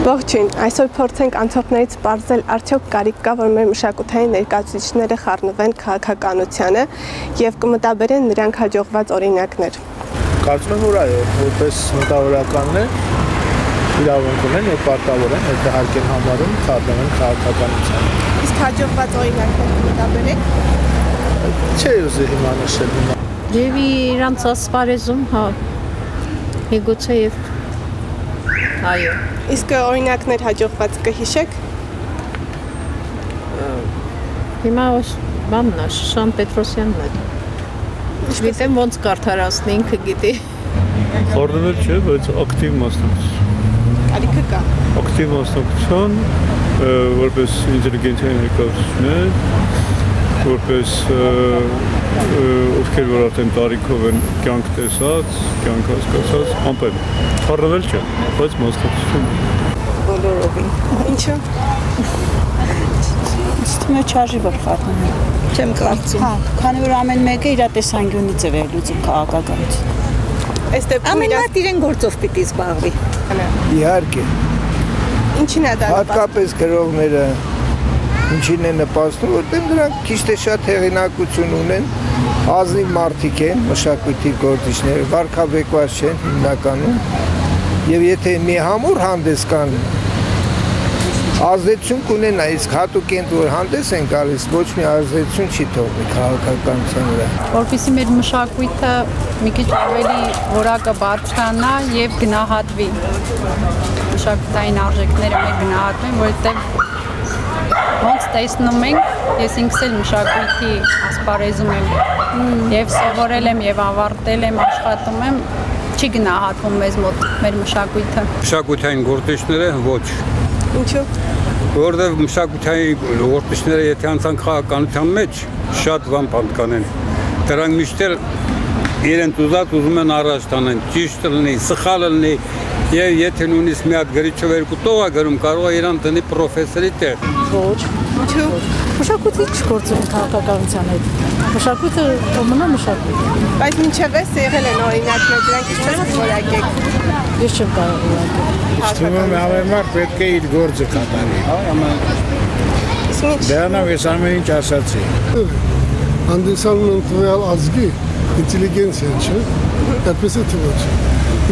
Ողջույն, այսօր փորձենք անցորդներից պարզել արդյոք կարիք կա, որ մեր մշակութային ներկայացուցիչները խառնվեն քաղաքականությանը եւ կմտաբերեն նրանք հաջողված օրինակներ։ Կարծում եմ, որ այո, որպես մտավորականներ իրավունք ունեն եւ պարտավոր են հետահարկեն համարում խառնվեն քաղաքականությանը։ Իսկ հաջողված օրինակներ կմտաբերեք։ Չէ, ուզի հիմա նշել։ Եվ իրանց ասպարեզում, հա, միգուցե եւ այո։ Իսկ օրինակներ հաջողված կհիշեք։ Հիմա բանն է, Շան Պետրոսյանն է։ Չգիտեմ ոնց կարդարացնի, ինքը գիտի։ Խառնվել չէ, բայց ակտիվ մասնակցություն։ Կարիքը կա։ Ակտիվ մասնակցություն, որպես ինտելիգենցիայի ներկայացուցիչներ, որպես ովքեր որ արդեն տարիքով են կյանք տեսած, կյանք հասկացած, ամպեր։ Խառնվել չէ, բայց մասնակցություն։ Բոլորովին։ Ինչու՞։ Իստում է չարժի որ խառնվել։ Չեմ կարծում։ Հա, քանի որ ամեն մեկը իր տեսանկյունից է վերլուծում քաղաքականություն։ Այս դեպքում Ամեն մարդ իրեն գործով պիտի զբաղվի։ Իհարկե, ինչին է դա հատկապես գրողները ինչին է նպաստում, որտեղ նրանք քիչ թե շատ հեղինակություն ունեն, ազնիվ մարդիկ են, մշակույթի գործիչներ, վարքաբեկված չեն հիմնականում, եւ եթե մի համուր հանդես կան, ազդեցություն կունենա, իսկ հատուկ որ հանդես են գալիս, ոչ մի ազդեցություն չի թողնի քաղաքականության վրա։ Որպեսզի մեր մշակույթը մի քիչ ավելի որակը բարձրանա եւ գնահատվի։ Մշակութային արժեքները մեր գնահատվեն, որովհետեւ ոնց տեսնում ենք, ես ինքս էլ մշակույթի ասպարեզում եմ եւ սովորել եմ եւ ավարտել եմ, աշխատում եմ, չի գնահատվում մեզ մոտ մեր մշակույթը։ Մշակութային գործիչները ոչ։ Ինչու՞։ Որովհետև մշակութային գործիչները եթե անցան քաղաքականության մեջ շատ բան պատկանեն։ Դրանք միշտ իրենց ուզում են առաջ տանեն, ճիշտ լինի, սխալ լինի, եւ եթե նույնիսկ մի հատ գրիչով երկու տողա գրում, կարող է իրան տնի պրոֆեսորի տեղ։ Ոչ։ Ինչու՞։ Մշակույթի չգործում քաղաքականության հետ։ Մշակույթը մնա մշակույթ։ Բայց մինչև էս եղել են օրինակներ, դրանք ինչպես որակեք։ Ես չեմ կարող որակել։ Իստում եմ ամեն մարդ պետք է իր գործը կատարի։ Իսկ ինչ։ Դրանով ես ամեն ինչ ասացի։ Հանդիսանում են տվյալ ազգի ինտելիգենցիան, չէ՞։ Այդպես է թվաց։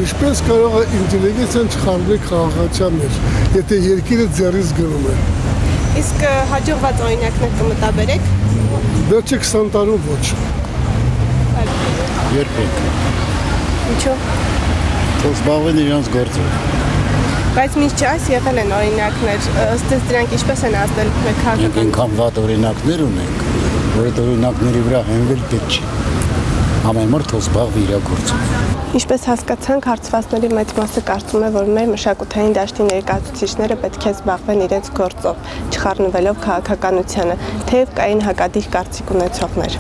Ինչպես կարող է ինտելիգենցիան չխառնել քաղաքացիության մեջ, եթե երկիրը ձեռից գնում է։ Իսկ հաջողված օրինակներ կմտաբերեք։ Վերջի 20 տարում ոչ։ Երբեք։ Ինչու՞։ Թող զբաղվեն իրենց գործով։ Բայց միշտ չայս եղել են օրինակներ, ըստ էս դրանք ինչպես են ազդել մեր Մենք քաղաքական։ այնքան վատ օրինակներ ունենք, որ այդ օրինակների վրա հենվել պետք չի։ Ամեն մարդ թող զբաղվի իր գործով։ Ինչպես հասկացանք, հարցվածների մեծ մասը կարծում է, որ մեր մշակութային դաշտի ներկայացուցիչները պետք է զբաղվեն իրենց գործով, չխառնվելով քաղաքականությանը, թեև կային հակադիր կարծիք ունեցողներ։